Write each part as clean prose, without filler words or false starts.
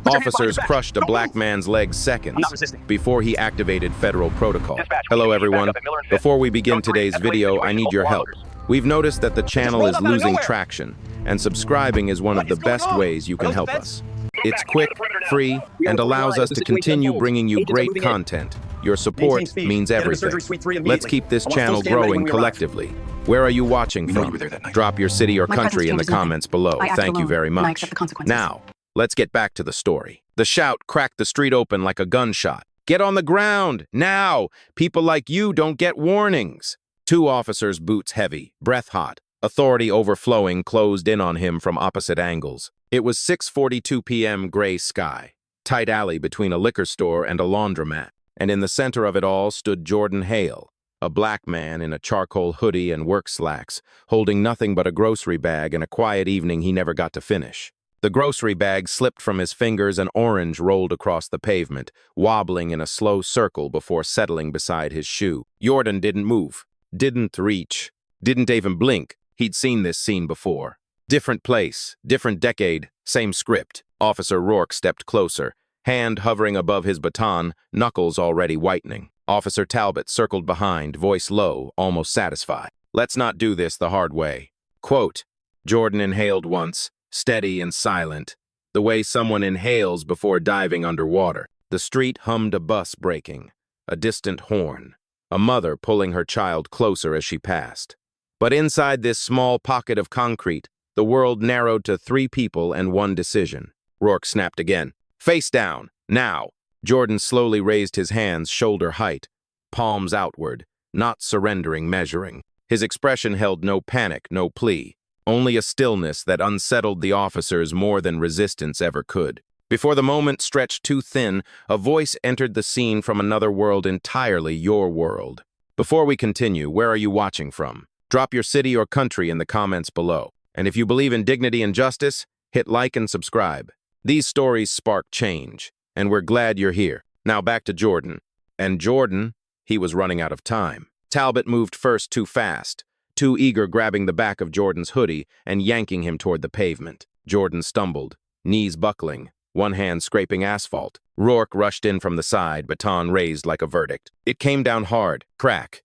Officers crushed a black man's legs seconds before he activated federal protocol. Hello, everyone. Before we begin today's video, I need your help. We've noticed that the channel is losing traction, and subscribing is one of the best ways you can help us. It's quick, free, and allows us to continue bringing you great content. Your support means everything. Let's keep this channel growing collectively. Where are you watching from? Drop your city or country in the comments below. Thank you very much. Now, let's get back to the story. The shout cracked the street open like a gunshot. Get on the ground, now! People like you don't get warnings. Two officers, boots heavy, breath hot, authority overflowing, closed in on him from opposite angles. It was 6:42 p.m. gray sky, tight alley between a liquor store and a laundromat, and in the center of it all stood Jordan Hale, a black man in a charcoal hoodie and work slacks, holding nothing but a grocery bag and a quiet evening he never got to finish. The grocery bag slipped from his fingers and orange rolled across the pavement, wobbling in a slow circle before settling beside his shoe. Jordan didn't move, didn't reach, didn't even blink. He'd seen this scene before. Different place, different decade, same script. Officer Rourke stepped closer, hand hovering above his baton, knuckles already whitening. Officer Talbot circled behind, voice low, almost satisfied. Let's not do this the hard way. Quote, Jordan inhaled once, steady and silent, the way someone inhales before diving underwater. The street hummed a bus braking, a distant horn, a mother pulling her child closer as she passed. But inside this small pocket of concrete, the world narrowed to 3 people and 1 decision. Rourke snapped again. Face down, now! Jordan slowly raised his hands shoulder height, palms outward, not surrendering, measuring. His expression held no panic, no plea, only a stillness that unsettled the officers more than resistance ever could. Before the moment stretched too thin, a voice entered the scene from another world entirely your world. Before we continue, where are you watching from? Drop your city or country in the comments below. And if you believe in dignity and justice, hit like and subscribe. These stories spark change, and we're glad you're here. Now back to Jordan. And Jordan, he was running out of time. Talbot moved first too fast, too eager, grabbing the back of Jordan's hoodie and yanking him toward the pavement. Jordan stumbled, knees buckling, one hand scraping asphalt. Rourke rushed in from the side, baton raised like a verdict. It came down hard, crack,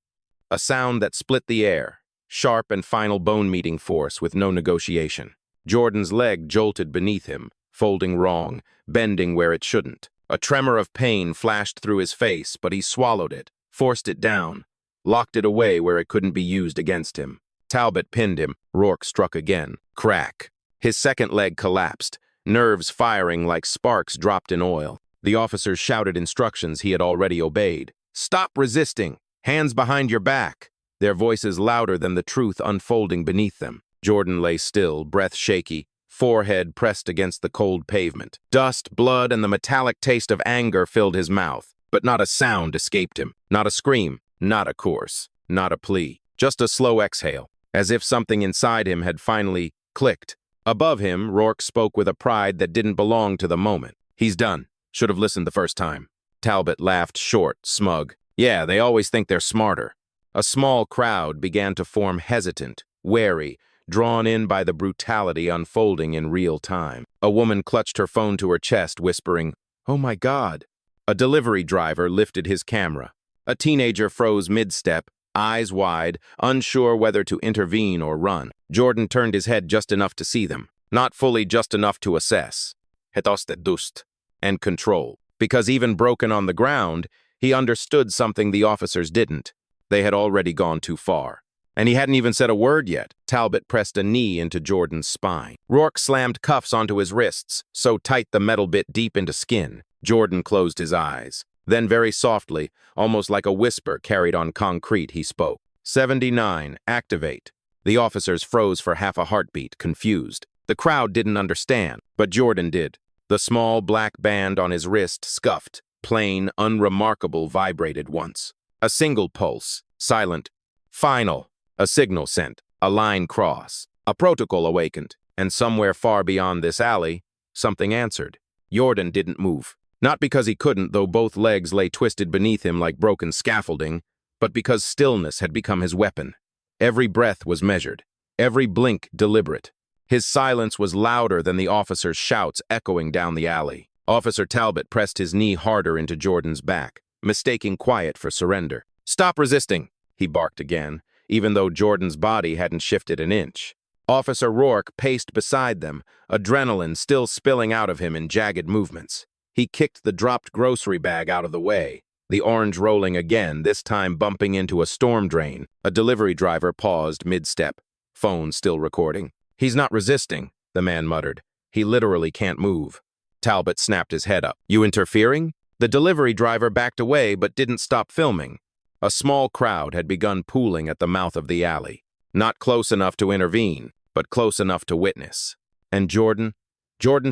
a sound that split the air, sharp and final bone-meeting force with no negotiation. Jordan's leg jolted beneath him, folding wrong, bending where it shouldn't. A tremor of pain flashed through his face, but he swallowed it, forced it down, locked it away where it couldn't be used against him. Talbot pinned him. Rourke struck again. Crack. His second leg collapsed, nerves firing like sparks dropped in oil. The officers shouted instructions he had already obeyed. Stop resisting! Hands behind your back! Their voices louder than the truth unfolding beneath them. Jordan lay still, breath shaky, forehead pressed against the cold pavement. Dust, blood, and the metallic taste of anger filled his mouth, but not a sound escaped him. Not a scream, not a course, not a plea. Just a slow exhale, as if something inside him had finally clicked. Above him, Rourke spoke with a pride that didn't belong to the moment. He's done. Should have listened the first time. Talbot laughed short, smug. Yeah, they always think they're smarter. A small crowd began to form, hesitant, wary, drawn in by the brutality unfolding in real time. A woman clutched her phone to her chest, whispering, "Oh my God." A delivery driver lifted his camera. A teenager froze mid-step, eyes wide, unsure whether to intervene or run. Jordan turned his head just enough to see them, not fully just enough to assess. Hetoste dust. And control. Because even broken on the ground, he understood something the officers didn't. They had already gone too far. And he hadn't even said a word yet. Talbot pressed a knee into Jordan's spine. Rourke slammed cuffs onto his wrists, so tight the metal bit deep into skin. Jordan closed his eyes. Then very softly, almost like a whisper carried on concrete, he spoke. 79, activate. The officers froze for half a heartbeat, confused. The crowd didn't understand, but Jordan did. The small black band on his wrist scuffed, plain, unremarkable, vibrated once. A single pulse, silent. Final. A signal sent. A line cross. A protocol awakened. And somewhere far beyond this alley, something answered. Jordan didn't move. Not because he couldn't, though both legs lay twisted beneath him like broken scaffolding, but because stillness had become his weapon. Every breath was measured. Every blink deliberate. His silence was louder than the officer's shouts echoing down the alley. Officer Talbot pressed his knee harder into Jordan's back, mistaking quiet for surrender. "Stop resisting," he barked again, even though Jordan's body hadn't shifted an inch. Officer Rourke paced beside them, adrenaline still spilling out of him in jagged movements. He kicked the dropped grocery bag out of the way, the orange rolling again, this time bumping into a storm drain. A delivery driver paused mid-step, phone still recording. "He's not resisting," the man muttered. "He literally can't move." Talbot snapped his head up. "You interfering?" The delivery driver backed away but didn't stop filming. A small crowd had begun pooling at the mouth of the alley. Not close enough to intervene, but close enough to witness. And Jordan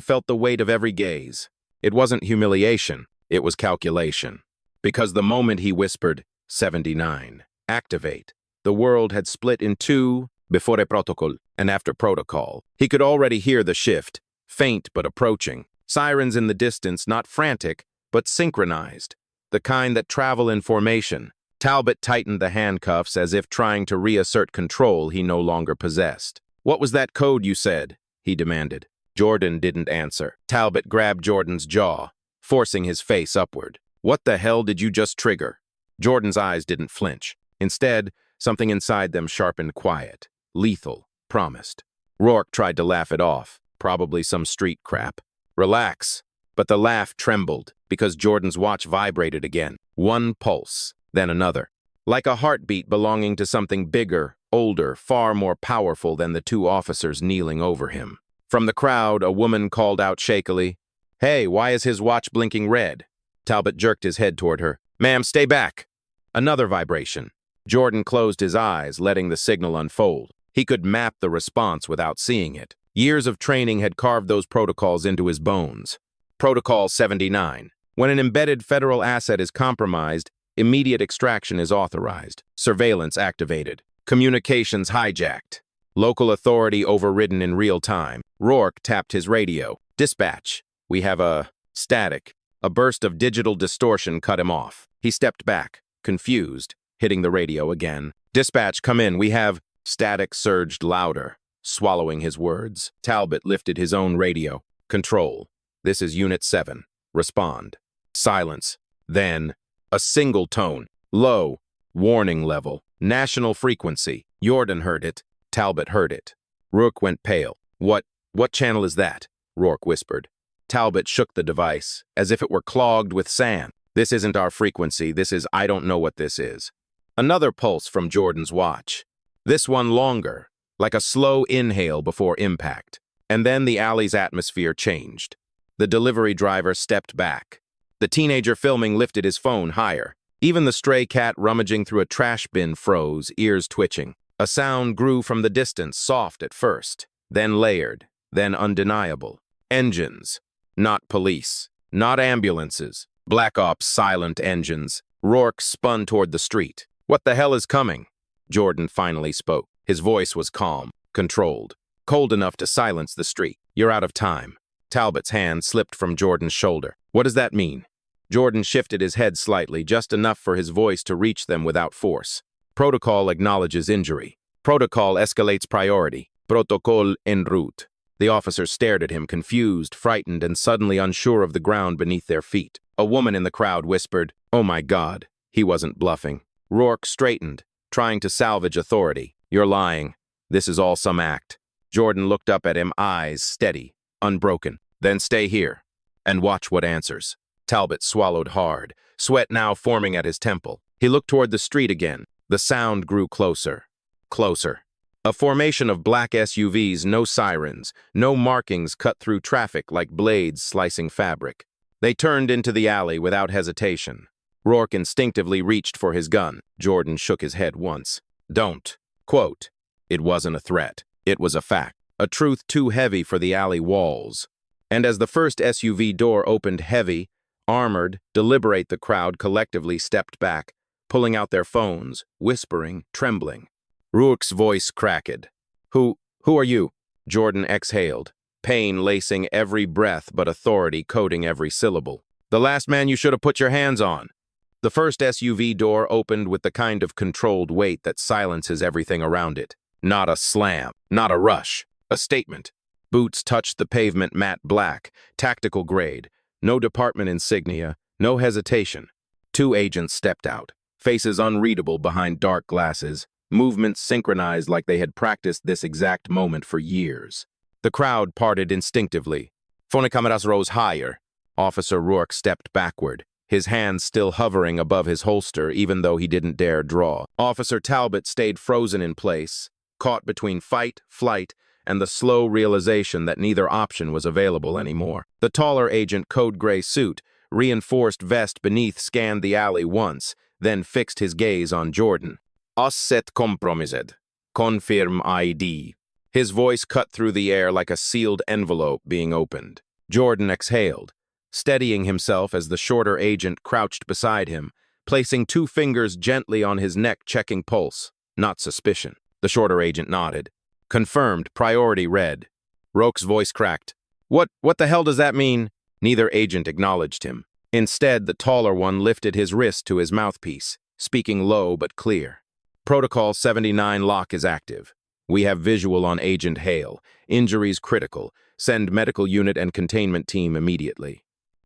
felt the weight of every gaze. It wasn't humiliation, it was calculation. Because the moment he whispered, 79, activate, the world had split in two, before protocol and after protocol. He could already hear the shift, faint but approaching. Sirens in the distance, not frantic, but synchronized. The kind that travel in formation. Talbot tightened the handcuffs as if trying to reassert control he no longer possessed. "What was that code you said?" he demanded. Jordan didn't answer. Talbot grabbed Jordan's jaw, forcing his face upward. "What the hell did you just trigger?" Jordan's eyes didn't flinch. Instead, something inside them sharpened quiet. Lethal, promised. Rourke tried to laugh it off, probably some street crap. "Relax." But the laugh trembled because Jordan's watch vibrated again. One pulse, then another. Like a heartbeat belonging to something bigger, older, far more powerful than the two officers kneeling over him. From the crowd, a woman called out shakily, "Hey, why is his watch blinking red?" Talbot jerked his head toward her. "Ma'am, stay back." Another vibration. Jordan closed his eyes, letting the signal unfold. He could map the response without seeing it. Years of training had carved those protocols into his bones. Protocol 79. When an embedded federal asset is compromised, immediate extraction is authorized. Surveillance activated. Communications hijacked. Local authority overridden in real time. Rourke tapped his radio. "Dispatch. We have a static." A burst of digital distortion cut him off. He stepped back, confused, hitting the radio again. "Dispatch, come in. We have..." Static surged louder, swallowing his words. Talbot lifted his own radio. "Control. This is Unit 7. Respond." Silence. Then, a single tone. Low. Warning level. National frequency. Jordan heard it. Talbot heard it. Rourke went pale. What channel is that?" Rourke whispered. Talbot shook the device, as if it were clogged with sand. "This isn't our frequency. This is I don't know what this is." Another pulse from Jordan's watch. This one longer, like a slow inhale before impact. And then the alley's atmosphere changed. The delivery driver stepped back. The teenager filming lifted his phone higher. Even the stray cat rummaging through a trash bin froze, ears twitching. A sound grew from the distance, soft at first, then layered, then undeniable. Engines. Not police. Not ambulances. Black Ops silent engines. Rourke spun toward the street. "What the hell is coming?" Jordan finally spoke. His voice was calm, controlled, cold enough to silence the street. "You're out of time." Talbot's hand slipped from Jordan's shoulder. "What does that mean?" Jordan shifted his head slightly, just enough for his voice to reach them without force. "Protocol acknowledges injury. Protocol escalates priority. Protocol en route." The officers stared at him, confused, frightened, and suddenly unsure of the ground beneath their feet. A woman in the crowd whispered, "Oh my God." He wasn't bluffing. Rourke straightened, trying to salvage authority. "You're lying. This is all some act." Jordan looked up at him, eyes steady, unbroken. "Then stay here and watch what answers." Talbot swallowed hard, sweat now forming at his temple. He looked toward the street again. The sound grew closer. Closer. A formation of black SUVs, no sirens, no markings cut through traffic like blades slicing fabric. They turned into the alley without hesitation. Rourke instinctively reached for his gun. Jordan shook his head once. "Don't." Quote. It wasn't a threat. It was a fact. A truth too heavy for the alley walls. And as the first SUV door opened heavy, armored, deliberate, the crowd collectively stepped back, pulling out their phones, whispering, trembling. Rourke's voice cracked. Who are you?" Jordan exhaled, pain lacing every breath but authority coating every syllable. "The last man you should have put your hands on." The first SUV door opened with the kind of controlled weight that silences everything around it. Not a slam, not a rush, a statement. Boots touched the pavement matte black, tactical grade, No department insignia, no hesitation. Two agents stepped out, faces unreadable behind dark glasses, movements synchronized like they had practiced this exact moment for years. The crowd parted instinctively. Phone cameras rose higher. Officer Rourke stepped backward, his hands still hovering above his holster even though he didn't dare draw. Officer Talbot stayed frozen in place, caught between fight, flight, and the slow realization that neither option was available anymore. The taller agent, code gray suit, reinforced vest beneath scanned the alley once, then fixed his gaze on Jordan. Asset compromised. Confirm ID. His voice cut through the air like a sealed envelope being opened. Jordan exhaled, steadying himself as the shorter agent crouched beside him, placing two fingers gently on his neck checking pulse. Not suspicion. The shorter agent nodded. Confirmed, priority red. Rourke's voice cracked. What the hell does that mean? Neither agent acknowledged him. Instead, the taller one lifted his wrist to his mouthpiece, speaking low but clear. Protocol 79 lock is active. We have visual on Agent Hale. Injuries critical. Send medical unit and containment team immediately.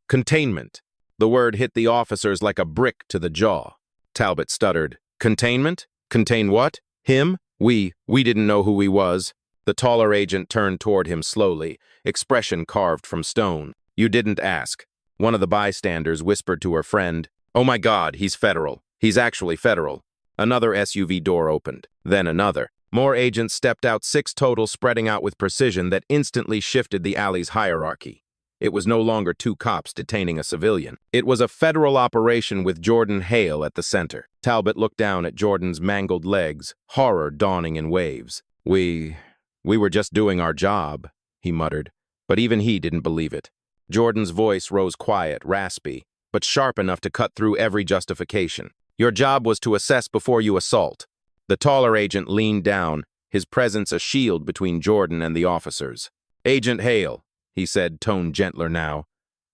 Containment. The word hit the officers like a brick to the jaw. Talbot stuttered. Containment? Contain what? Him? We didn't know who he was. The taller agent turned toward him slowly, expression carved from stone. You didn't ask. One of the bystanders whispered to her friend, Oh my God, he's federal. He's actually federal. Another SUV door opened, then another. More agents stepped out, 6 total, spreading out with precision that instantly shifted the alley's hierarchy. It was no longer 2 cops detaining a civilian. It was a federal operation with Jordan Hale at the center. Talbot looked down at Jordan's mangled legs, horror dawning in waves. We were just doing our job, he muttered, but even he didn't believe it. Jordan's voice rose quiet, raspy, but sharp enough to cut through every justification. Your job was to assess before you assault. The taller agent leaned down, his presence a shield between Jordan and the officers. Agent Hale, he said, tone gentler now.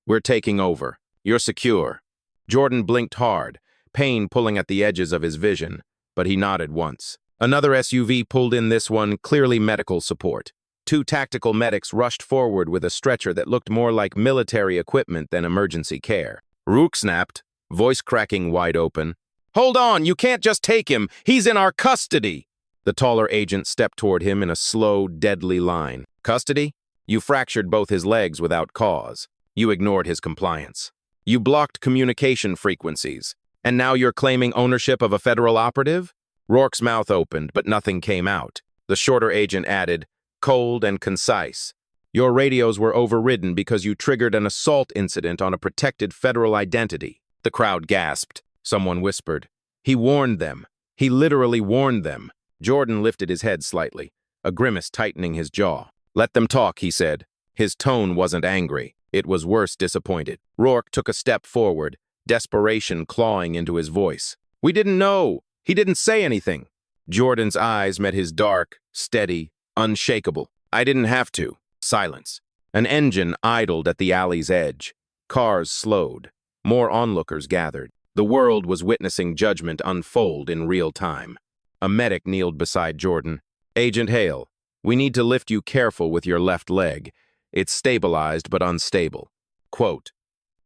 We're taking over. You're secure. Jordan blinked hard, pain pulling at the edges of his vision, but he nodded once. Another SUV pulled in, this one clearly medical support. 2 tactical medics rushed forward with a stretcher that looked more like military equipment than emergency care. Rourke snapped, voice cracking wide open. Hold on, you can't just take him. He's in our custody. The taller agent stepped toward him in a slow, deadly line. Custody? You fractured both his legs without cause. You ignored his compliance. You blocked communication frequencies. And now you're claiming ownership of a federal operative? Rourke's mouth opened, but nothing came out. The shorter agent added, cold and concise. Your radios were overridden because you triggered an assault incident on a protected federal identity. The crowd gasped. Someone whispered. He warned them. He literally warned them. Jordan lifted his head slightly, a grimace tightening his jaw. Let them talk, he said. His tone wasn't angry. It was worse, disappointed. Rourke took a step forward, desperation clawing into his voice. We didn't know. He didn't say anything. Jordan's eyes met his dark, steady, unshakable. I didn't have to. Silence. An engine idled at the alley's edge. Cars slowed. More onlookers gathered. The world was witnessing judgment unfold in real time. A medic kneeled beside Jordan. Agent Hale, we need to lift you careful with your left leg. It's stabilized but unstable. Quote.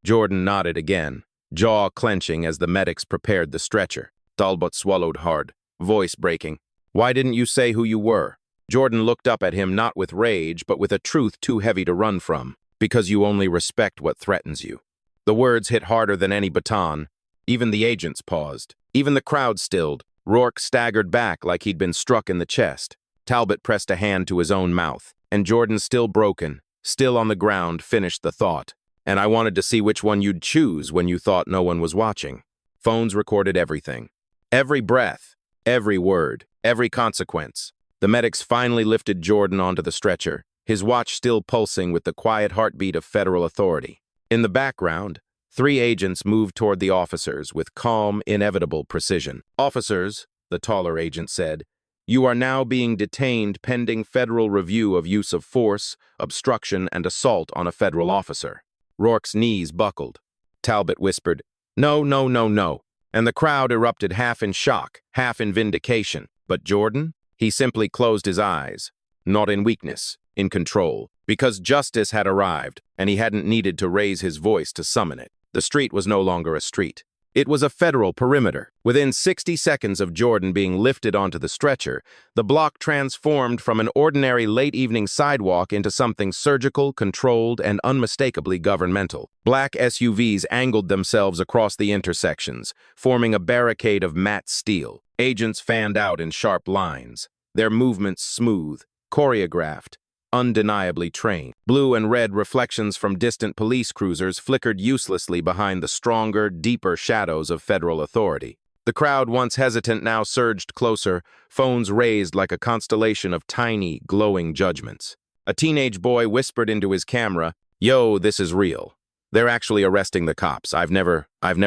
Jordan nodded again, jaw clenching as the medics prepared the stretcher. Talbot swallowed hard, voice breaking. Why didn't you say who you were? Jordan looked up at him not with rage, but with a truth too heavy to run from. Because you only respect what threatens you. The words hit harder than any baton. Even the agents paused. Even the crowd stilled. Rourke staggered back like he'd been struck in the chest. Talbot pressed a hand to his own mouth. And Jordan, still broken, still on the ground, finished the thought. And I wanted to see which one you'd choose when you thought no one was watching. Phones recorded everything. Every breath, every word, every consequence. The medics finally lifted Jordan onto the stretcher, his watch still pulsing with the quiet heartbeat of federal authority. In the background, 3 agents moved toward the officers with calm, inevitable precision. Officers, the taller agent said, you are now being detained pending federal review of use of force, obstruction, and assault on a federal officer. Rourke's knees buckled. Talbot whispered, No, no, no, no. And the crowd erupted, half in shock, half in vindication. But Jordan? He simply closed his eyes. Not in weakness, in control. Because justice had arrived, and he hadn't needed to raise his voice to summon it. The street was no longer a street. It was a federal perimeter. Within 60 seconds of Jordan being lifted onto the stretcher, the block transformed from an ordinary late-evening sidewalk into something surgical, controlled, and unmistakably governmental. Black SUVs angled themselves across the intersections, forming a barricade of matte steel. Agents fanned out in sharp lines, their movements smooth, choreographed, undeniably trained. Blue and red reflections from distant police cruisers flickered uselessly behind the stronger, deeper shadows of federal authority. The crowd, once hesitant, now surged closer, phones raised like a constellation of tiny, glowing judgments. A teenage boy whispered into his camera, "Yo, this is real. They're actually arresting the cops. I've never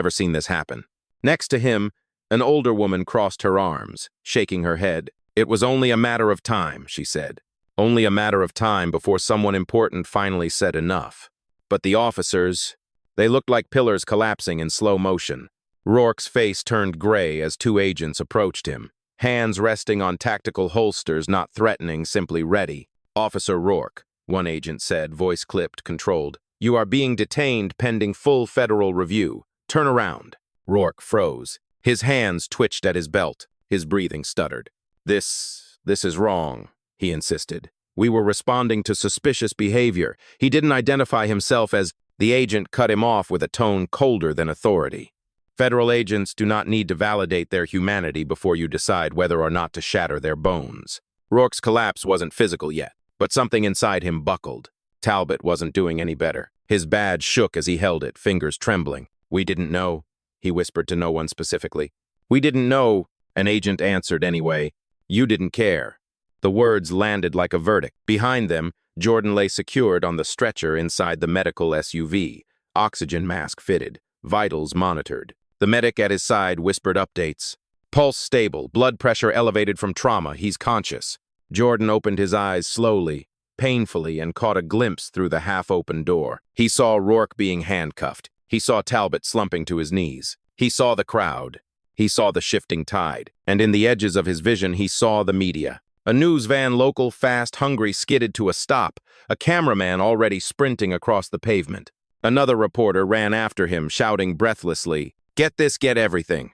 seen this happen." Next to him, an older woman crossed her arms, shaking her head. "It was only a matter of time," she said. Only a matter of time before someone important finally said enough. But the officers, they looked like pillars collapsing in slow motion. Rourke's face turned gray as two agents approached him, hands resting on tactical holsters, not threatening, simply ready. "Officer Rourke," one agent said, voice clipped, controlled. "You are being detained pending full federal review. Turn around." Rourke froze. His hands twitched at his belt. His breathing stuttered. This is wrong," he insisted. "We were responding to suspicious behavior." He didn't identify himself as the agent cut him off with a tone colder than authority. "Federal agents do not need to validate their humanity before you decide whether or not to shatter their bones." Rourke's collapse wasn't physical yet, but something inside him buckled. Talbot wasn't doing any better. His badge shook as he held it, fingers trembling. "We didn't know," he whispered to no one specifically. "We didn't know," an agent answered anyway. "You didn't care." The words landed like a verdict. Behind them, Jordan lay secured on the stretcher inside the medical SUV, oxygen mask fitted, vitals monitored. The medic at his side whispered updates. "Pulse stable, blood pressure elevated from trauma, he's conscious." Jordan opened his eyes slowly, painfully, and caught a glimpse through the half-open door. He saw Rourke being handcuffed. He saw Talbot slumping to his knees. He saw the crowd. He saw the shifting tide. And in the edges of his vision, he saw the media. A news van, local, fast, hungry, skidded to a stop, a cameraman already sprinting across the pavement. Another reporter ran after him, shouting breathlessly, "Get this, get everything."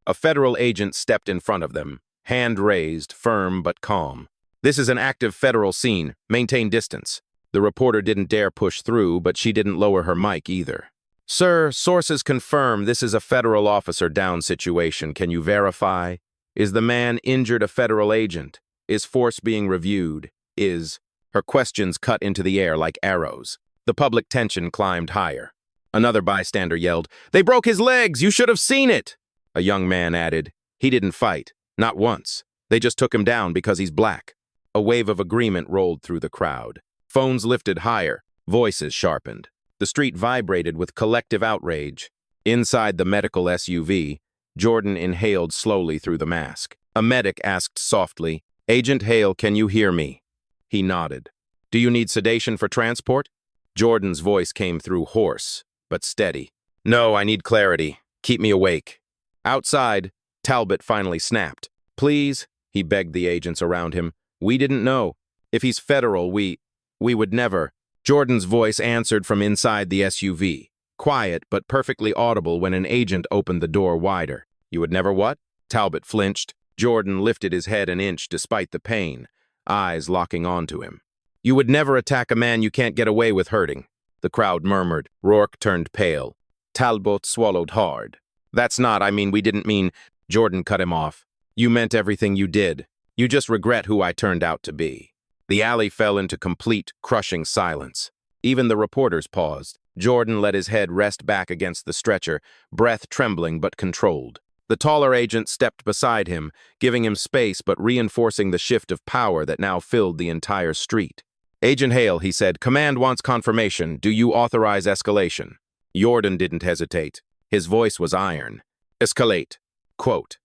A federal agent stepped in front of them, hand raised, firm but calm. "This is an active federal scene. Maintain distance." The reporter didn't dare push through, but she didn't lower her mic either. "Sir, sources confirm this is a federal officer down situation. Can you verify? Is the man injured a federal agent? Is force being reviewed? Her questions cut into the air like arrows. The public tension climbed higher. Another bystander yelled, "They broke his legs! You should have seen it!" A young man added, "He didn't fight. Not once. They just took him down because he's black." A wave of agreement rolled through the crowd. Phones lifted higher, voices sharpened. The street vibrated with collective outrage. Inside the medical SUV, Jordan inhaled slowly through the mask. A medic asked softly, "Agent Hale, can you hear me?" He nodded. "Do you need sedation for transport?" Jordan's voice came through hoarse, but steady. "No, I need clarity. Keep me awake." Outside, Talbot finally snapped. "Please," he begged the agents around him. "We didn't know. If he's federal, we would never." Jordan's voice answered from inside the SUV, quiet but perfectly audible when an agent opened the door wider. "You would never what?" Talbot flinched. Jordan lifted his head an inch despite the pain, eyes locking onto him. "You would never attack a man you can't get away with hurting." The crowd murmured. Rourke turned pale. Talbot swallowed hard. We didn't mean." Jordan cut him off. "You meant everything you did. You just regret who I turned out to be." The alley fell into complete, crushing silence. Even the reporters paused. Jordan let his head rest back against the stretcher, breath trembling but controlled. The taller agent stepped beside him, giving him space but reinforcing the shift of power that now filled the entire street. "Agent Hale," he said, "Command wants confirmation. Do you authorize escalation?" Jordan didn't hesitate. His voice was iron. "Escalate." Quote.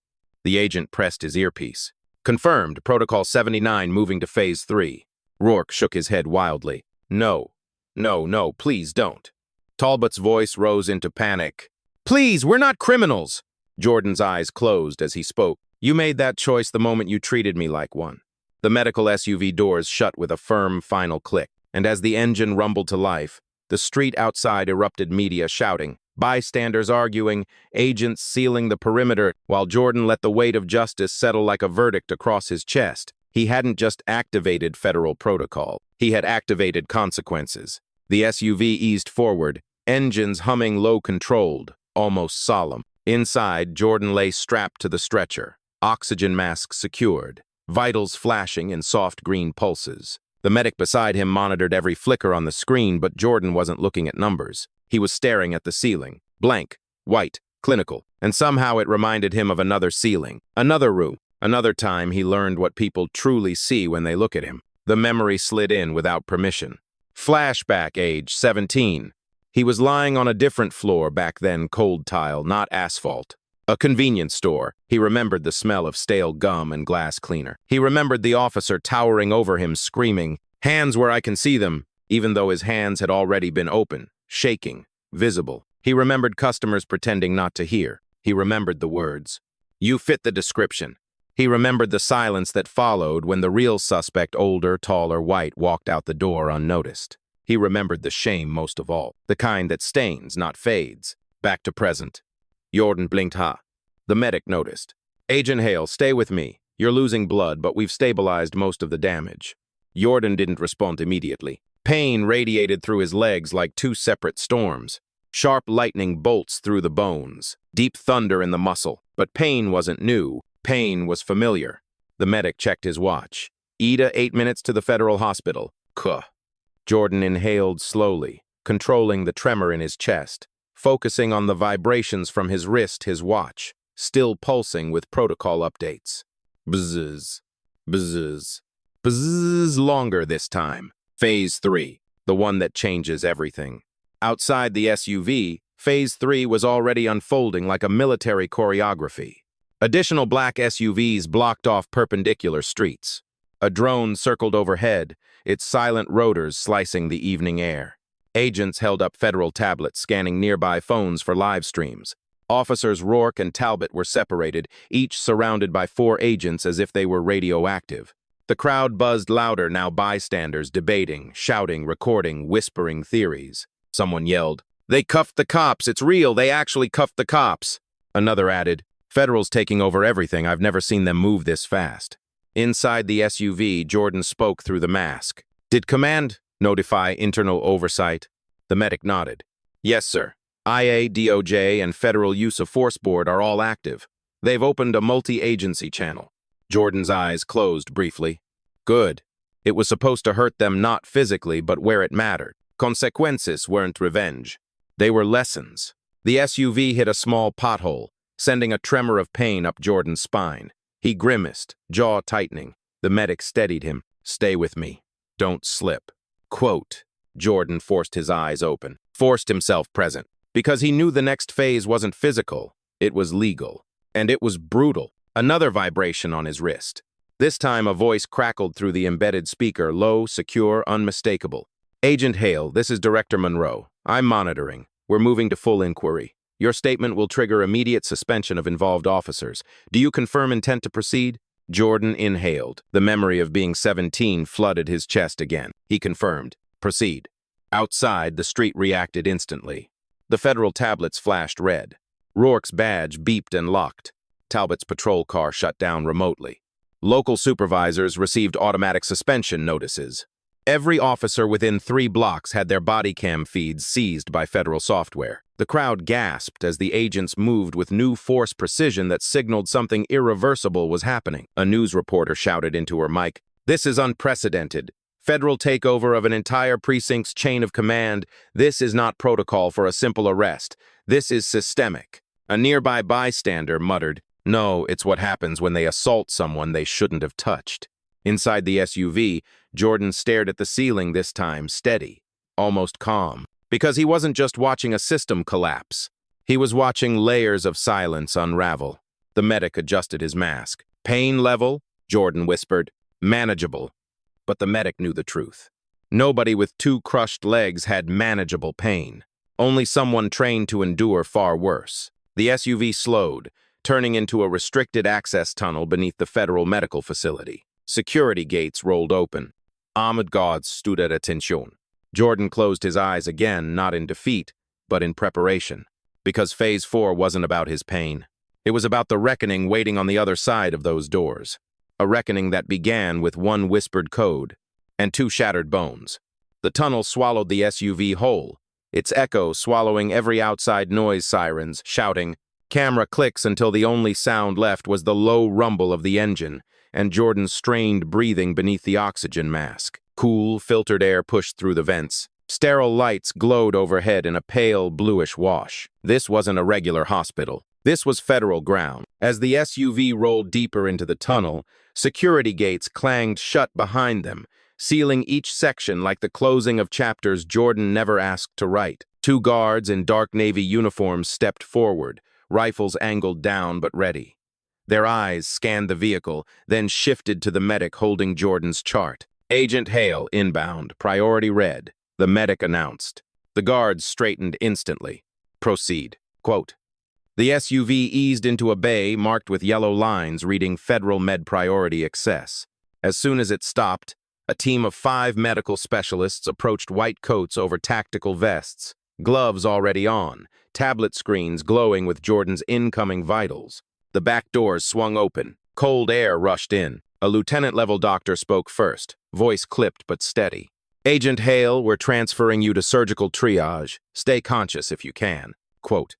The agent pressed his earpiece. "Confirmed, Protocol 79 moving to Phase 3. Rourke shook his head wildly. No, please don't." Talbot's voice rose into panic. "Please, we're not criminals." Jordan's eyes closed as he spoke. "You made that choice the moment you treated me like one." The medical SUV doors shut with a firm, final click. and as the engine rumbled to life, the street outside erupted, media shouting, bystanders arguing, agents sealing the perimeter, while Jordan let the weight of justice settle like a verdict across his chest. He hadn't just activated federal protocol. He had activated consequences. The SUV eased forward, engines humming low-controlled, almost solemn. Inside, Jordan lay strapped to the stretcher, oxygen mask secured, vitals flashing in soft green pulses. The medic beside him monitored every flicker on the screen, but Jordan wasn't looking at numbers. He was staring at the ceiling, blank, white, clinical, and somehow it reminded him of another ceiling, another room. Another time he learned what people truly see when they look at him. The memory slid in without permission. Flashback, age 17. He was lying on a different floor back then, cold tile, not asphalt. A convenience store. He remembered the smell of stale gum and glass cleaner. He remembered the officer towering over him, screaming, "Hands where I can see them," even though his hands had already been open, shaking, visible. He remembered customers pretending not to hear. He remembered the words, "You fit the description." He remembered the silence that followed when the real suspect, older, taller, white, walked out the door unnoticed. He remembered the shame most of all, the kind that stains, not fades. Back to present. Jordan blinked. The medic noticed. "Agent Hale, stay with me. You're losing blood, but we've stabilized most of the damage." Jordan didn't respond immediately. Pain radiated through his legs like two separate storms. Sharp lightning bolts through the bones. Deep thunder in the muscle. But pain wasn't new. Pain was familiar. The medic checked his watch. "Ida, 8 minutes to the federal hospital." Kuh. Jordan inhaled slowly, controlling the tremor in his chest, focusing on the vibrations from his wrist, his watch, still pulsing with protocol updates. Bzzz. Bzzz. Bzzz. Longer this time. Phase 3, the one that changes everything. Outside the SUV, Phase 3 was already unfolding like a military choreography. Additional black SUVs blocked off perpendicular streets. A drone circled overhead, its silent rotors slicing the evening air. Agents held up federal tablets, scanning nearby phones for live streams. Officers Rourke and Talbot were separated, each surrounded by 4 agents as if they were radioactive. The crowd buzzed louder, now bystanders debating, shouting, recording, whispering theories. Someone yelled, "They cuffed the cops! It's real! They actually cuffed the cops!" Another added, "Federal's taking over everything. I've never seen them move this fast." Inside the SUV, Jordan spoke through the mask. "Did command notify internal oversight?" The medic nodded. "Yes, sir. IA, DOJ, and Federal Use of Force Board are all active. They've opened a multi-agency channel." Jordan's eyes closed briefly. "Good. It was supposed to hurt them not physically, but where it mattered. Consequences weren't revenge. They were lessons." The SUV hit a small pothole, sending a tremor of pain up Jordan's spine. He grimaced, jaw tightening. The medic steadied him. "Stay with me. Don't slip." Quote. Jordan forced his eyes open, forced himself present, because he knew the next phase wasn't physical. It was legal. And it was brutal. Another vibration on his wrist. This time a voice crackled through the embedded speaker, low, secure, unmistakable. "Agent Hale, this is Director Monroe. I'm monitoring. We're moving to full inquiry. Your statement will trigger immediate suspension of involved officers. Do you confirm intent to proceed?" Jordan inhaled. The memory of being 17 flooded his chest again. He confirmed. "Proceed." Outside, the street reacted instantly. The federal tablets flashed red. Rourke's badge beeped and locked. Talbot's patrol car shut down remotely. Local supervisors received automatic suspension notices. Every officer within 3 blocks had their body cam feeds seized by federal software. The crowd gasped as the agents moved with new force precision that signaled something irreversible was happening. A news reporter shouted into her mic, "This is unprecedented. Federal takeover of an entire precinct's chain of command. This is not protocol for a simple arrest. This is systemic." A nearby bystander muttered, "No, it's what happens when they assault someone they shouldn't have touched." Inside the SUV, Jordan stared at the ceiling, this time steady, almost calm, because he wasn't just watching a system collapse. He was watching layers of silence unravel. The medic adjusted his mask. "Pain level?" Jordan whispered. "Manageable." But the medic knew the truth. Nobody with 2 crushed legs had manageable pain. Only someone trained to endure far worse. The SUV slowed, turning into a restricted access tunnel beneath the federal medical facility. Security gates rolled open. Armored guards stood at attention. Jordan closed his eyes again, not in defeat, but in preparation. Because Phase 4 wasn't about his pain. It was about the reckoning waiting on the other side of those doors. A reckoning that began with one whispered code and two shattered bones. The tunnel swallowed the SUV whole, its echo swallowing every outside noise sirens, shouting. Camera clicks until the only sound left was the low rumble of the engine and Jordan's strained breathing beneath the oxygen mask. Cool, filtered air pushed through the vents. Sterile lights glowed overhead in a pale, bluish wash. This wasn't a regular hospital. This was federal ground. As the SUV rolled deeper into the tunnel, security gates clanged shut behind them, sealing each section like the closing of chapters Jordan never asked to write. Two guards in dark navy uniforms stepped forward, rifles angled down but ready. Their eyes scanned the vehicle, then shifted to the medic holding Jordan's chart. Agent Hale, inbound, priority red, the medic announced. The guards straightened instantly. Proceed. Quote, the SUV eased into a bay marked with yellow lines reading Federal Med Priority Access. As soon as it stopped, a team of 5 medical specialists approached white coats over tactical vests, gloves already on, tablet screens glowing with Jordan's incoming vitals. The back doors swung open. Cold air rushed in. A lieutenant-level doctor spoke first, voice clipped but steady. Agent Hale, we're transferring you to surgical triage. Stay conscious if you can. Quote.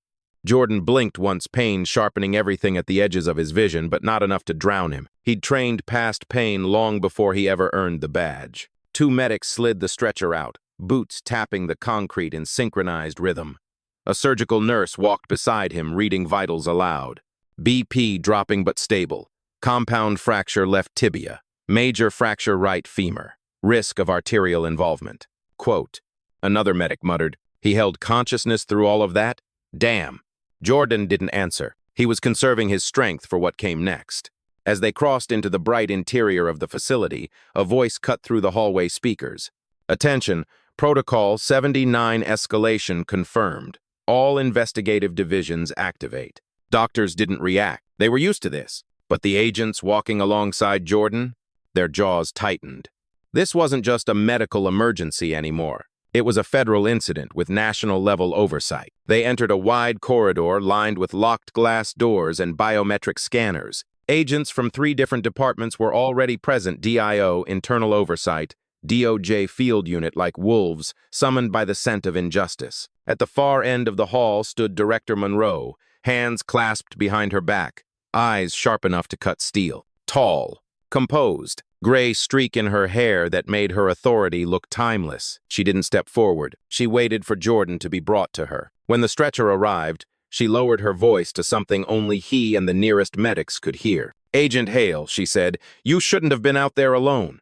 Jordan blinked once, pain sharpening everything at the edges of his vision, but not enough to drown him. He'd trained past pain long before he ever earned the badge. 2 medics slid the stretcher out, boots tapping the concrete in synchronized rhythm. A surgical nurse walked beside him, reading vitals aloud. BP dropping but stable. Compound fracture left tibia. Major fracture right femur. Risk of arterial involvement. Quote. Another medic muttered. He held consciousness through all of that? Damn. Jordan didn't answer. He was conserving his strength for what came next. As they crossed into the bright interior of the facility, a voice cut through the hallway speakers. Attention, Protocol 79 escalation confirmed. All investigative divisions activate. Doctors didn't react. They were used to this. But the agents walking alongside Jordan, their jaws tightened. This wasn't just a medical emergency anymore. It was a federal incident with national-level oversight. They entered a wide corridor lined with locked glass doors and biometric scanners. Agents from 3 different departments were already present: DIO, Internal Oversight, DOJ Field Unit like wolves, summoned by the scent of injustice. At the far end of the hall stood Director Monroe, hands clasped behind her back, eyes sharp enough to cut steel. Tall, composed, gray streak in her hair that made her authority look timeless. She didn't step forward. She waited for Jordan to be brought to her. When the stretcher arrived, she lowered her voice to something only he and the nearest medics could hear. Agent Hale, she said, you shouldn't have been out there alone.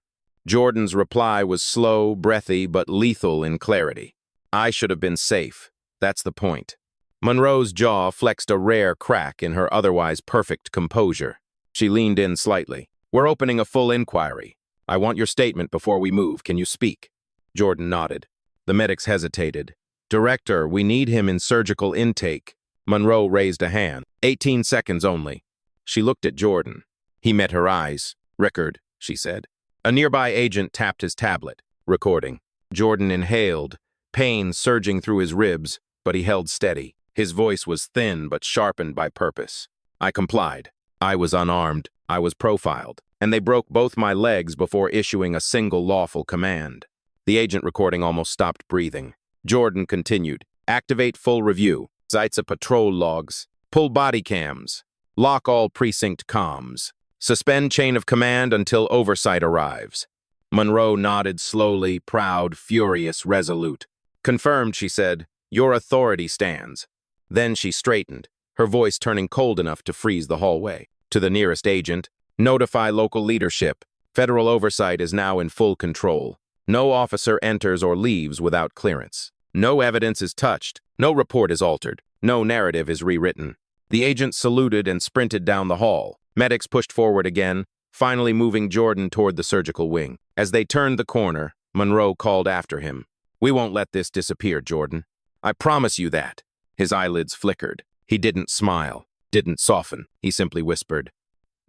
Jordan's reply was slow, breathy, but lethal in clarity. I should have been safe. That's the point. Monroe's jaw flexed a rare crack in her otherwise perfect composure. She leaned in slightly. We're opening a full inquiry. I want your statement before we move. Can you speak? Jordan nodded. The medics hesitated. Director, we need him in surgical intake. Monroe raised a hand. 18 seconds only. She looked at Jordan. He met her eyes. Record, she said. A nearby agent tapped his tablet. Recording. Jordan inhaled, pain surging through his ribs, but he held steady. His voice was thin but sharpened by purpose. I complied. I was unarmed. I was profiled, and they broke both my legs before issuing a single lawful command. The agent recording almost stopped breathing. Jordan continued. Activate full review. Zaitza patrol logs. Pull body cams. Lock all precinct comms. Suspend chain of command until oversight arrives. Monroe nodded slowly, proud, furious, resolute. Confirmed, she said. Your authority stands. Then she straightened, her voice turning cold enough to freeze the hallway. To the nearest agent, notify local leadership. Federal oversight is now in full control. No officer enters or leaves without clearance. No evidence is touched. No report is altered. No narrative is rewritten. The agent saluted and sprinted down the hall. Medics pushed forward again, finally moving Jordan toward the surgical wing. As they turned the corner, Monroe called after him. We won't let this disappear, Jordan. I promise you that. His eyelids flickered. He didn't smile, didn't soften. He simply whispered,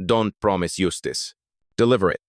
Don't promise justice. Deliver it.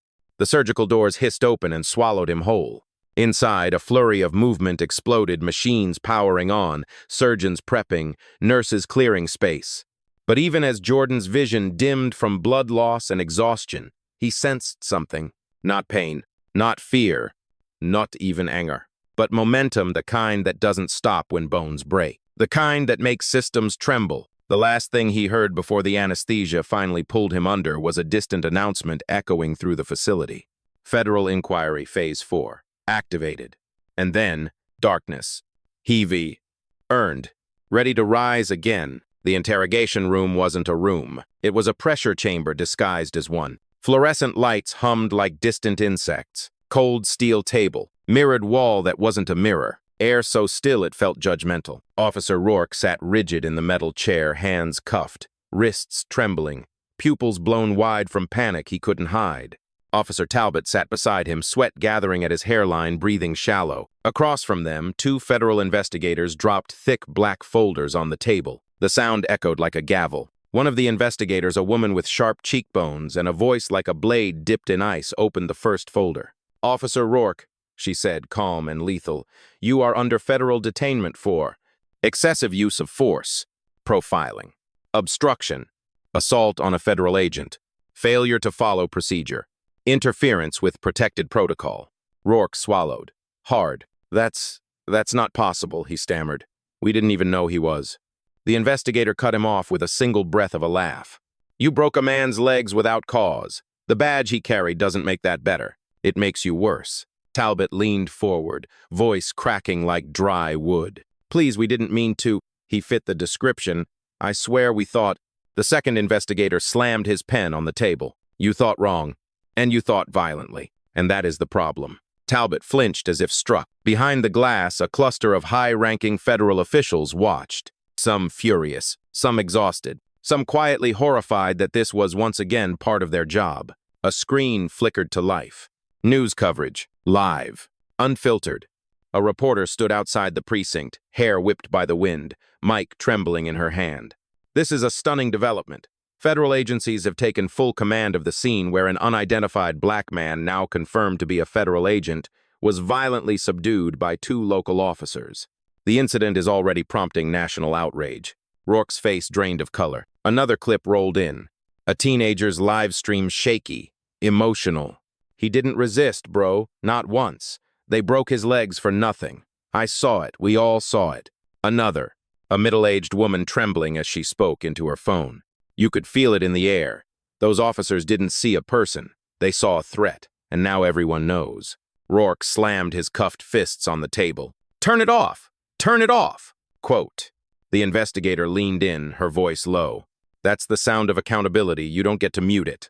The surgical doors hissed open and swallowed him whole. Inside, a flurry of movement exploded, machines powering on, surgeons prepping, nurses clearing space. But even as Jordan's vision dimmed from blood loss and exhaustion, he sensed something. Not pain, not fear, not even anger, but momentum, the kind that doesn't stop when bones break. The kind that makes systems tremble. The last thing he heard before the anesthesia finally pulled him under was a distant announcement echoing through the facility. Federal Inquiry Phase 4. Activated. And then, darkness. Heavy. Earned. Ready to rise again. The interrogation room wasn't a room. It was a pressure chamber disguised as one. Fluorescent lights hummed like distant insects. Cold steel table. Mirrored wall that wasn't a mirror. Air so still it felt judgmental. Officer Rourke sat rigid in the metal chair, hands cuffed, wrists trembling, pupils blown wide from panic he couldn't hide. Officer Talbot sat beside him, sweat gathering at his hairline, breathing shallow. Across from them, 2 federal investigators dropped thick black folders on the table. The sound echoed like a gavel. One of the investigators, a woman with sharp cheekbones and a voice like a blade dipped in ice, opened the first folder. "Officer Rourke," she said, calm and lethal, "you are under federal detainment for excessive use of force, profiling, obstruction, assault on a federal agent, failure to follow procedure, interference with protected protocol." Rourke swallowed. Hard. That's not possible," he stammered. "We didn't even know he was." The investigator cut him off with a single breath of a laugh. "You broke a man's legs without cause. The badge he carried doesn't make that better. It makes you worse." Talbot leaned forward, voice cracking like dry wood. "Please, we didn't mean to." He fit the description. "I swear we thought." The second investigator slammed his pen on the table. "You thought wrong. And you thought violently. And that is the problem." Talbot flinched as if struck. Behind the glass, a cluster of high-ranking federal officials watched. Some furious, some exhausted, some quietly horrified that this was once again part of their job. A screen flickered to life. News coverage. Live. Unfiltered. A reporter stood outside the precinct, hair whipped by the wind, mic trembling in her hand. "This is a stunning development. Federal agencies have taken full command of the scene where an unidentified black man, now confirmed to be a federal agent, was violently subdued by 2 local officers. The incident is already prompting national outrage." Rourke's face drained of color. Another clip rolled in. A teenager's live stream shaky, emotional. "He didn't resist, bro. Not once. They broke his legs for nothing. I saw it. We all saw it." Another. A middle-aged woman trembling as she spoke into her phone. "You could feel it in the air. Those officers didn't see a person. They saw a threat, and now everyone knows." Rourke slammed his cuffed fists on the table. "Turn it off! Turn it off!" Quote. The investigator leaned in, her voice low. "That's the sound of accountability. You don't get to mute it."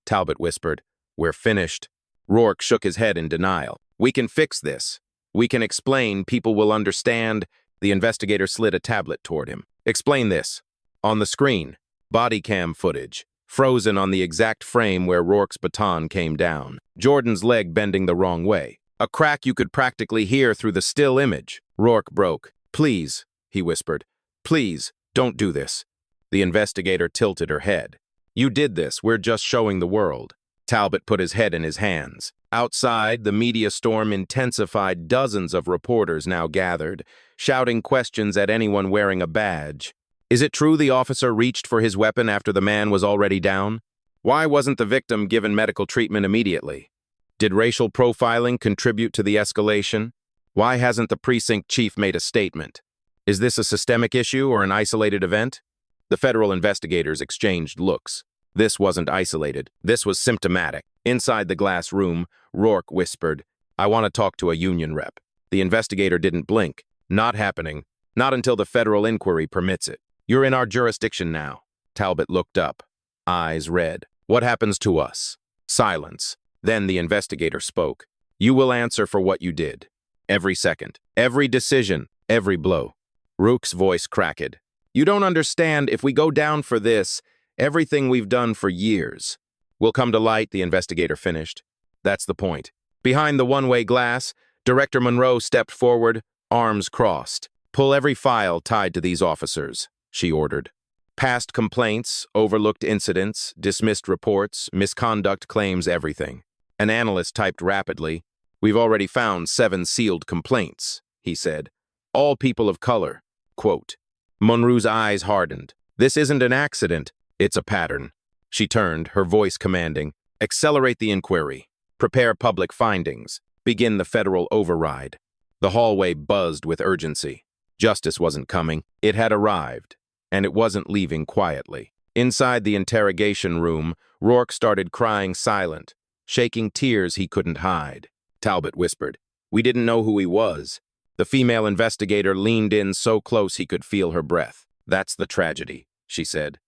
Talbot whispered, "We're finished." Rourke shook his head in denial. "We can fix this. We can explain. People will understand." The investigator slid a tablet toward him. "Explain this." On the screen, body cam footage, frozen on the exact frame where Rourke's baton came down. Jordan's leg bending the wrong way. A crack you could practically hear through the still image. Rourke broke. "Please," he whispered. "Please, don't do this." The investigator tilted her head. "You did this. We're just showing the world." Talbot put his head in his hands. Outside, the media storm intensified. Dozens of reporters now gathered, shouting questions at anyone wearing a badge. Is it true the officer reached for his weapon after the man was already down? Why wasn't the victim given medical treatment immediately? Did racial profiling contribute to the escalation? Why hasn't the precinct chief made a statement? Is this a systemic issue or an isolated event? The federal investigators exchanged looks. This wasn't isolated. This was symptomatic. Inside the glass room, Rourke whispered, "I want to talk to a union rep." The investigator didn't blink. "Not happening. Not until the federal inquiry permits it. You're in our jurisdiction now." Talbot looked up, eyes red. "What happens to us?" Silence. Then the investigator spoke. "You will answer for what you did. Every second, every decision, every blow." Rourke's voice cracked. "You don't understand. If we go down for this, everything we've done for years will come to light," the investigator finished. "That's the point." Behind the one-way glass, Director Monroe stepped forward, arms crossed. "Pull every file tied to these officers," she ordered. "Past complaints, overlooked incidents, dismissed reports, misconduct claims, everything. An analyst typed rapidly. "We've already found 7 sealed complaints," he said. "All people of color." Quote. Monroe's eyes hardened. "This isn't an accident. It's a pattern." She turned, her voice commanding. "Accelerate the inquiry. Prepare public findings. Begin the federal override." The hallway buzzed with urgency. Justice wasn't coming. It had arrived, and it wasn't leaving quietly. Inside the interrogation room, Rourke started crying silent, shaking tears he couldn't hide. Talbot whispered, "We didn't know who he was." The female investigator leaned in so close he could feel her breath. "That's the tragedy," she said.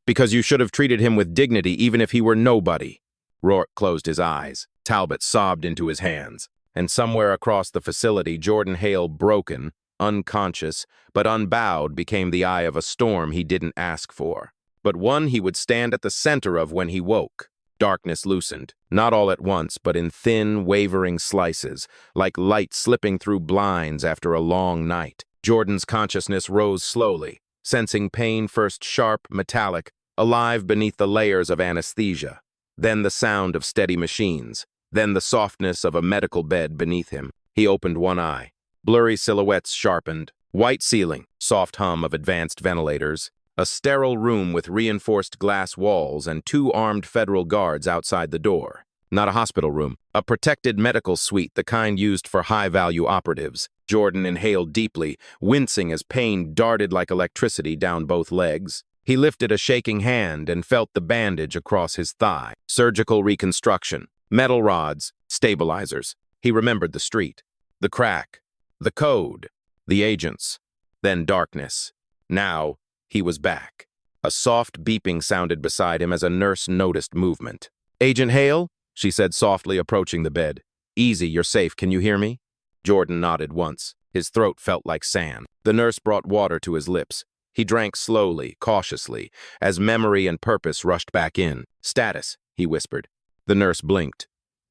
"Because you should have treated him with dignity even if he were nobody." Rourke closed his eyes. Talbot sobbed into his hands. And somewhere across the facility, Jordan Hale, broken, unconscious, but unbowed, became the eye of a storm he didn't ask for, but one he would stand at the center of when he woke. Darkness loosened, not all at once, but in thin, wavering slices, like light slipping through blinds after a long night. Jordan's consciousness rose slowly, sensing pain first sharp, metallic, alive beneath the layers of anesthesia, then the sound of steady machines, then the softness of a medical bed beneath him. He opened one eye. Blurry silhouettes sharpened. White ceiling, soft hum of advanced ventilators. A sterile room with reinforced glass walls and 2 armed federal guards outside the door. Not a hospital room, a protected medical suite, the kind used for high-value operatives. Jordan inhaled deeply, wincing as pain darted like electricity down both legs. He lifted a shaking hand and felt the bandage across his thigh. Surgical reconstruction. Metal rods, stabilizers. He remembered the street, the crack, the code, the agents. Then darkness. Now, he was back. A soft beeping sounded beside him as a nurse noticed movement. "Agent Hale?" she said softly, approaching the bed. "Easy, you're safe. Can you hear me?" Jordan nodded once. His throat felt like sand. The nurse brought water to his lips. He drank slowly, cautiously, as memory and purpose rushed back in. "Status," he whispered. The nurse blinked.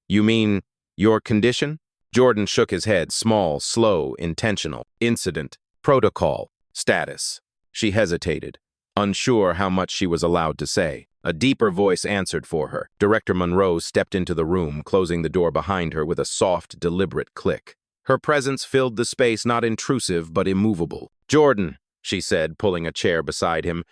"You mean your condition?" Jordan shook his head, small, slow, intentional. "Incident, protocol, status." She hesitated, unsure how much she was allowed to say. A deeper voice answered for her. Director Monroe stepped into the room, closing the door behind her with a soft, deliberate click. Her presence filled the space, not intrusive, but immovable. "Jordan," she said, pulling a chair beside him,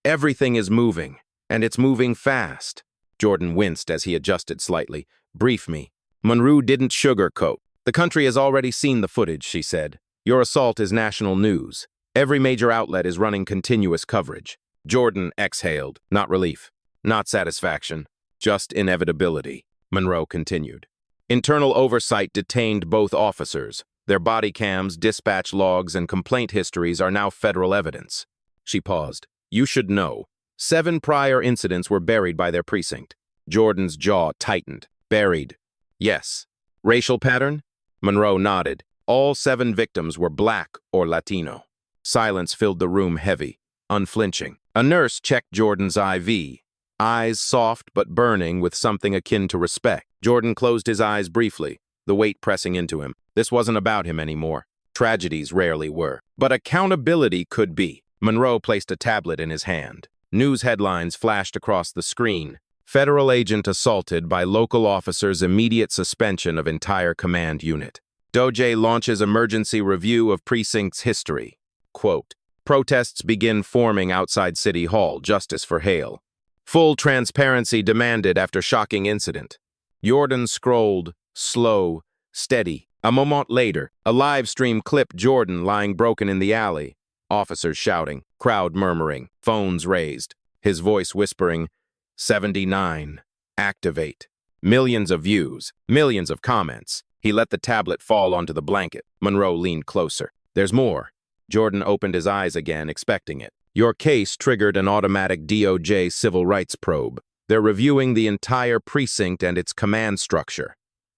"everything is moving, and it's moving fast." Jordan winced as he adjusted slightly. "Brief me." Monroe didn't sugarcoat. "The country has already seen the footage," she said. "Your assault is national news. Every major outlet is running continuous coverage." Jordan exhaled. Not relief, not satisfaction, just inevitability. Monroe continued. "Internal oversight detained both officers. Their body cams, dispatch logs, and complaint histories are now federal evidence." She paused. "You should know. 7 prior incidents were buried by their precinct." Jordan's jaw tightened. "Buried." "Yes." "Racial pattern?" Monroe nodded. "All 7 victims were black or Latino." Silence filled the room, heavy, unflinching. A nurse checked Jordan's IV, eyes soft but burning with something akin to respect. Jordan closed his eyes briefly, the weight pressing into him. This wasn't about him anymore. Tragedies rarely were. But accountability could be. Monroe placed a tablet in his hand. News headlines flashed across the screen. Federal agent assaulted by local officers, immediate suspension of entire command unit. DOJ launches emergency review of precinct's history. Quote, "Protests begin forming outside City Hall, justice for Hale. Full transparency demanded after shocking incident." Jordan scrolled, slow, steady. A moment later, a live stream clipped Jordan lying broken in the alley. Officers shouting, crowd murmuring, phones raised. His voice whispering, 79, activate. Millions of views, millions of comments. He let the tablet fall onto the blanket. Monroe leaned closer. "There's more." Jordan opened his eyes again, expecting it. "Your case triggered an automatic DOJ civil rights probe. They're reviewing the entire precinct and its command structure.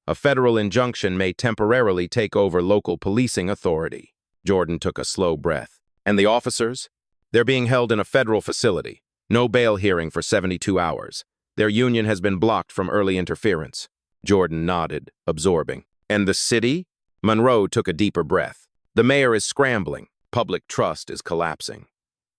A federal injunction may temporarily take over local policing authority." Jordan took a slow breath. "And the officers? They're being held in a federal facility. No bail hearing for 72 hours. Their union has been blocked from early interference." Jordan nodded, absorbing. "And the city?" Monroe took a deeper breath. "The mayor is scrambling. Public trust is collapsing.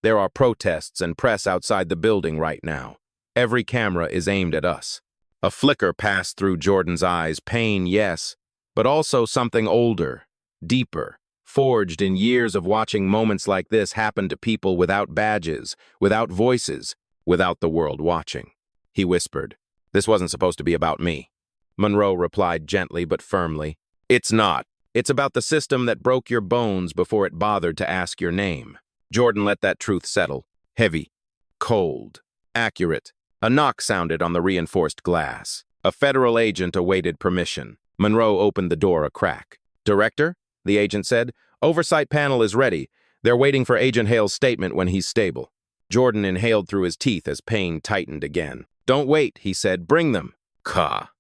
There are protests and press outside the building right now. Every camera is aimed at us. A flicker passed through Jordan's eyes. Pain, yes, but also something older, deeper, forged in years of watching moments like this happen to people without badges, without voices, without the world watching. He whispered, "This wasn't supposed to be about me." Monroe replied gently but firmly, "It's not. It's about the system that broke your bones before it bothered to ask your name." Jordan let that truth settle. Heavy, cold, accurate. A knock sounded on the reinforced glass. A federal agent awaited permission. Monroe opened the door a crack. "Director?" the agent said. "Oversight panel is ready. They're waiting for Agent Hale's statement when he's stable." Jordan inhaled through his teeth as pain tightened again. "Don't wait," he said. "Bring them." "Ka."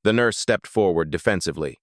The nurse stepped forward defensively.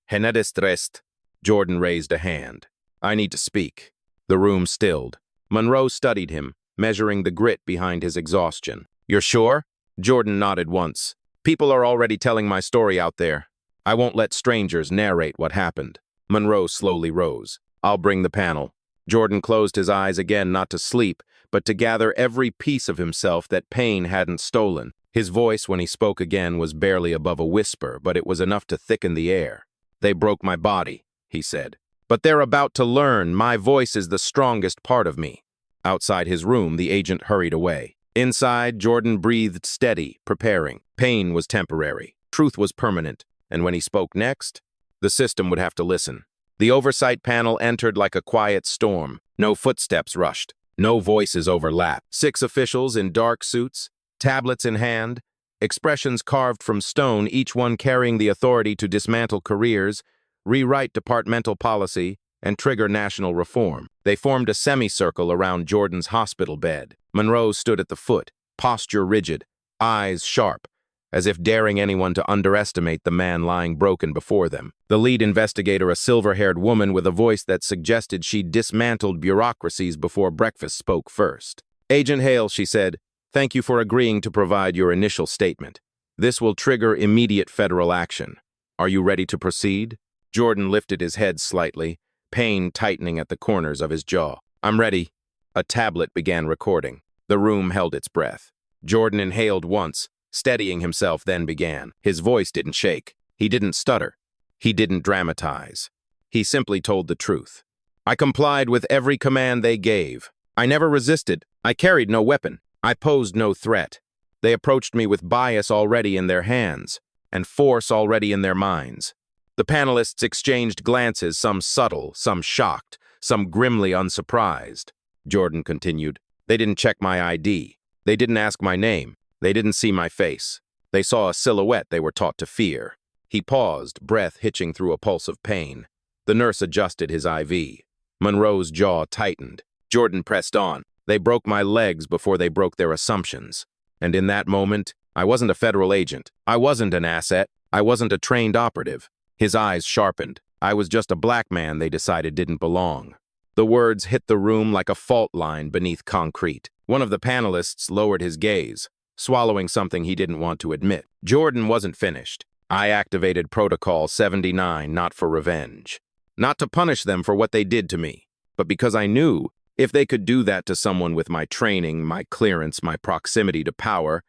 "Henedist." Jordan raised a hand. "I need to speak." The room stilled. Monroe studied him, measuring the grit behind his exhaustion. "You're sure?" Jordan nodded once. "People are already telling my story out there. I won't let strangers narrate what happened." Monroe slowly rose. "I'll bring the panel." Jordan closed his eyes again, not to sleep, but to gather every piece of himself that pain hadn't stolen. His voice, when he spoke again, was barely above a whisper, but it was enough to thicken the air. "They broke my body," he said. "But they're about to learn my voice is the strongest part of me." Outside his room, the agent hurried away. Inside, Jordan breathed steady, preparing. Pain was temporary. Truth was permanent. And when he spoke next, the system would have to listen. The oversight panel entered like a quiet storm. No footsteps rushed. No voices overlapped. 6 officials in dark suits, tablets in hand, expressions carved from stone, each one carrying the authority to dismantle careers, rewrite departmental policy, and trigger national reform. They formed a semicircle around Jordan's hospital bed. Monroe stood at the foot, posture rigid, eyes sharp, as if daring anyone to underestimate the man lying broken before them. The lead investigator, a silver-haired woman with a voice that suggested she'd dismantled bureaucracies before breakfast, spoke first. "Agent Hale," she said, "thank you for agreeing to provide your initial statement. This will trigger immediate federal action. Are you ready to proceed?" Jordan lifted his head slightly, pain tightening at the corners of his jaw. "I'm ready." A tablet began recording. The room held its breath. Jordan inhaled once, steadying himself, then began. His voice didn't shake. He didn't stutter. He didn't dramatize. He simply told the truth. "I complied with every command they gave. I never resisted. I carried no weapon. I posed no threat. They approached me with bias already in their hands, and force already in their minds." The panelists exchanged glances, some subtle, some shocked, some grimly unsurprised. Jordan continued, "They didn't check my ID. They didn't ask my name. They didn't see my face. They saw a silhouette they were taught to fear." He paused, breath hitching through a pulse of pain. The nurse adjusted his IV. Monroe's jaw tightened. Jordan pressed on. "They broke my legs before they broke their assumptions. And in that moment, I wasn't a federal agent. I wasn't an asset. I wasn't a trained operative." His eyes sharpened. "I was just a black man they decided didn't belong." The words hit the room like a fault line beneath concrete. One of the panelists lowered his gaze, swallowing something he didn't want to admit. Jordan wasn't finished. "I activated Protocol 79 not for revenge. Not to punish them for what they did to me, but because I knew if they could do that to someone with my training, my clearance, my proximity to power,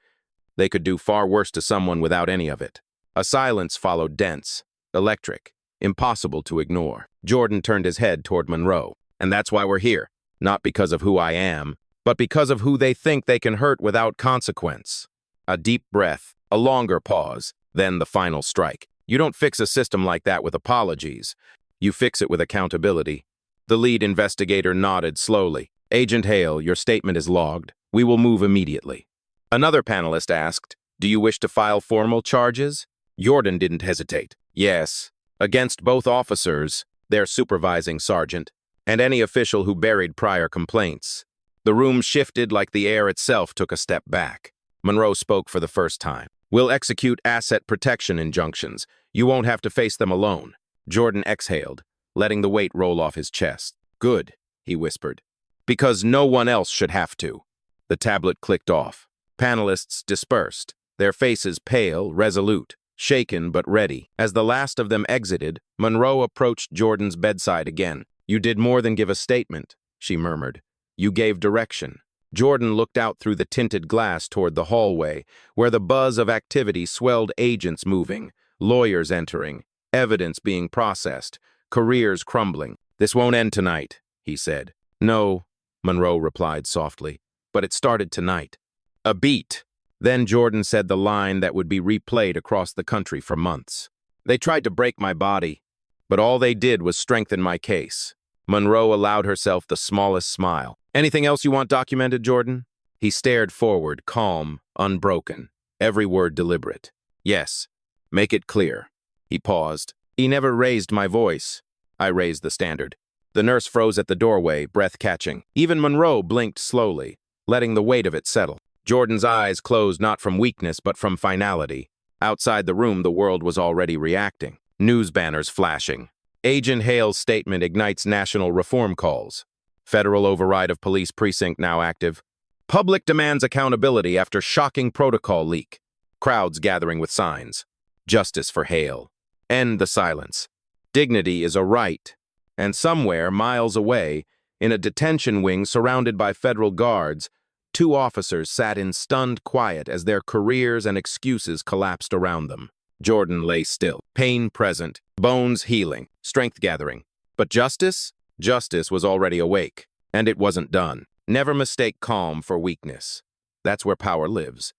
they could do far worse to someone without any of it." A silence followed, dense, electric, impossible to ignore. Jordan turned his head toward Monroe. "And that's why we're here. Not because of who I am, but because of who they think they can hurt without consequence." A deep breath, a longer pause, then the final strike. "You don't fix a system like that with apologies. You fix it with accountability." The lead investigator nodded slowly. "Agent Hale, your statement is logged. We will move immediately." Another panelist asked, "Do you wish to file formal charges?" Jordan didn't hesitate. "Yes, against both officers, their supervising sergeant, and any official who buried prior complaints." The room shifted like the air itself took a step back. Monroe spoke for the first time. "We'll execute asset protection injunctions. You won't have to face them alone." Jordan exhaled, letting the weight roll off his chest. "Good," he whispered, "because no one else should have to." The tablet clicked off. Panelists dispersed, their faces pale, resolute, shaken but ready. As the last of them exited, Monroe approached Jordan's bedside again. "You did more than give a statement," she murmured. "You gave direction." Jordan looked out through the tinted glass toward the hallway, where the buzz of activity swelled, agents moving, lawyers entering, evidence being processed, careers crumbling. "This won't end tonight," he said. "No," Monroe replied softly, "but it started tonight." A beat. Then Jordan said the line that would be replayed across the country for months. "They tried to break my body, but all they did was strengthen my case." Monroe allowed herself the smallest smile. "Anything else you want documented, Jordan?" He stared forward, calm, unbroken, every word deliberate. "Yes, make it clear." He paused. "He never raised my voice." I raised the standard. The nurse froze at the doorway, breath catching. Even Monroe blinked slowly, letting the weight of it settle. Jordan's eyes closed not from weakness but from finality. Outside the room, the world was already reacting. News banners flashing. Agent Hale's statement ignites national reform calls. Federal override of police precinct now active. Public demands accountability after shocking protocol leak. Crowds gathering with signs. Justice for Hale. End the silence. Dignity is a right. And somewhere, miles away, in a detention wing surrounded by federal guards, two officers sat in stunned quiet as their careers and excuses collapsed around them. Jordan lay still, pain present, bones healing, strength gathering. But justice? Justice was already awake, and it wasn't done. Never mistake calm for weakness. That's where power lives.